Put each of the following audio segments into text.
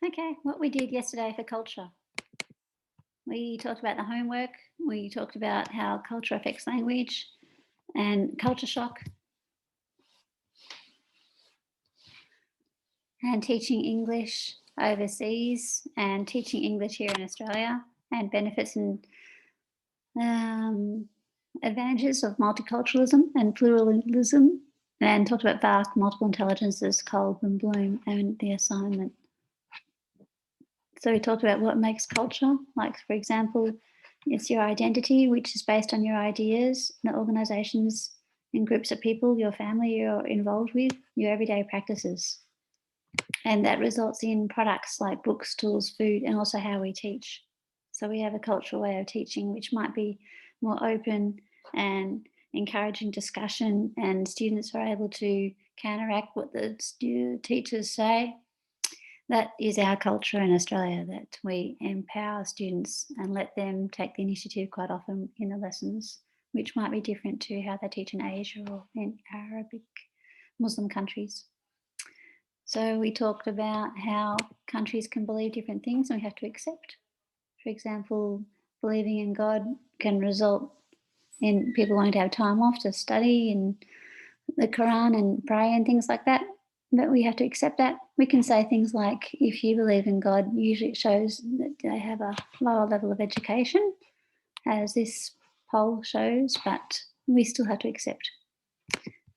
Okay, what we did yesterday for culture. We talked about the homework, we talked about how culture affects language and culture shock and teaching English overseas and teaching English here in Australia and benefits and um, advantages of multiculturalism and pluralism, and talked about Bach, multiple intelligences, Kolb and Bloom, and the assignment. So we talked about what makes culture, like, for example, it's your identity, which is based on your ideas, the organizations and groups of people, your family you're involved with, your everyday practices. And that results in products like books, tools, food, and also how we teach. So we have a cultural way of teaching, which might be more open and encouraging discussion, and students are able to counteract what the teachers say. That is our culture in Australia, that we empower students and let them take the initiative quite often in the lessons, which might be different to how they teach in Asia or in Arabic Muslim countries. So we talked about how countries can believe different things and we have to accept. For example, believing in God can result in people wanting to have time off to study and the Quran and pray and things like that. But we have to accept that. We can say things like, if you believe in God, usually it shows that they have a lower level of education, as this poll shows, but we still have to accept.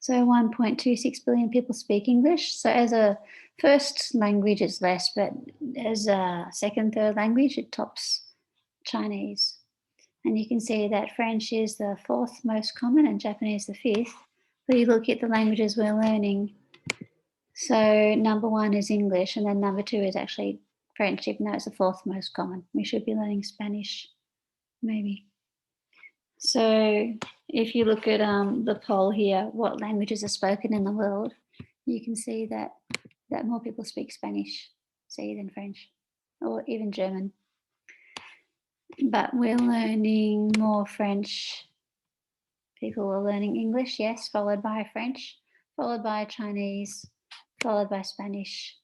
So 1.26 billion people speak English. So as a first language, it's less, but as a second, third language, it tops Chinese. And you can see that French is the fourth most common and Japanese the fifth. But you look at the languages we're learning. So number one is English, and then number two is actually French, even though it's the fourth most common. We should be learning Spanish, maybe. So if you look at the poll here, what languages are spoken in the world, you can see that more people speak Spanish, say, than French, or even German. But we're learning more French. People are learning English, yes, followed by French, followed by Chinese, followed by Spanish,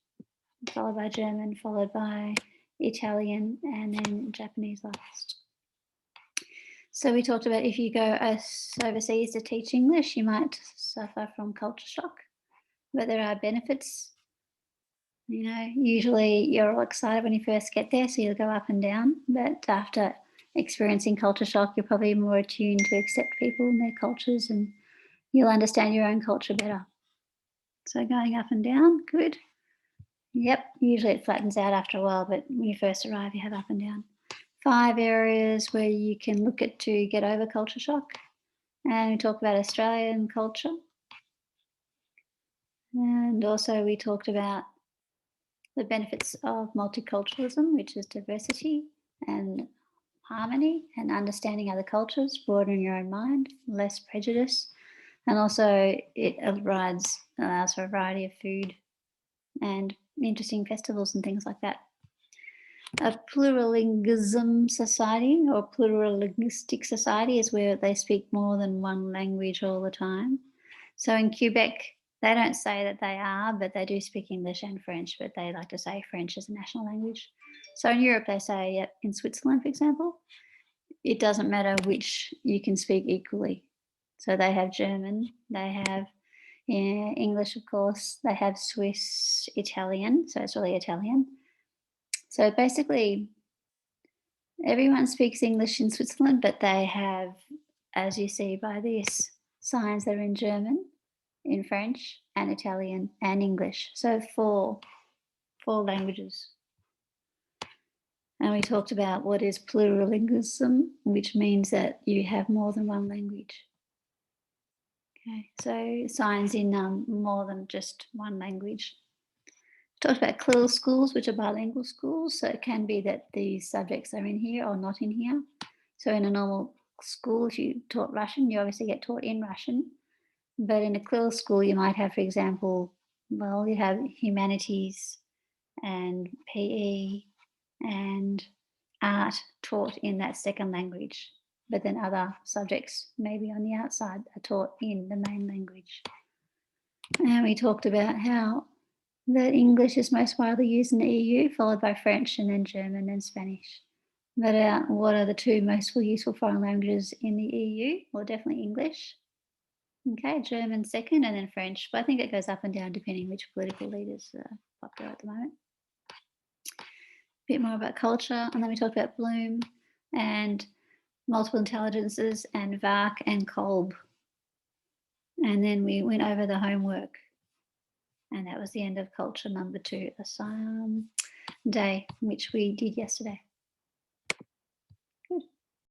followed by German, followed by Italian, and then Japanese last. So we talked about if you go overseas to teach English, you might suffer from culture shock, but there are benefits. You know, usually you're all excited when you first get there, so you'll go up and down. But after experiencing culture shock, you're probably more attuned to accept people and their cultures, and you'll understand your own culture better. So going up and down, good. Yep, usually it flattens out after a while, but when you first arrive, you have up and down. 5 areas where you can look at to get over culture shock. And we talk about Australian culture. And also we talked about the benefits of multiculturalism, which is diversity and harmony and understanding other cultures, broadening your own mind, less prejudice. And also it allows for a variety of food and interesting festivals and things like that. A plurilingualism society or plurilinguistic society is where they speak more than one language all the time. So in Quebec, they don't say that they are, but they do speak English and French, but they like to say French as a national language. So in Europe, they say, yep, in Switzerland, for example, it doesn't matter which, you can speak equally. So they have German, they have English, of course, they have Swiss, Italian, so it's really Italian. So basically, everyone speaks English in Switzerland, but they have, as you see by this, signs that are in German, in French, and Italian, and English. So four languages. And we talked about what is plurilingualism, which means that you have more than one language. Okay, so signs in more than just one language. Talked about CLIL schools, which are bilingual schools. So it can be that these subjects are in here or not in here. So in a normal school, if you taught Russian, you obviously get taught in Russian. But in a CLIL school, you might have, for example, well, you have humanities and PE and art taught in that second language. But then other subjects, maybe on the outside, are taught in the main language. And we talked about how That English is most widely used in the EU, followed by French and then German and Spanish. But what are the two most useful foreign languages in the EU? Well, definitely English. Okay, German second, and then French. But I think it goes up and down depending which political leaders are popular at the moment. A bit more about culture, and then we talked about Bloom and multiple intelligences and Vark and Kolb. And then we went over the homework. And that was the end of culture number 2 day, which we did yesterday.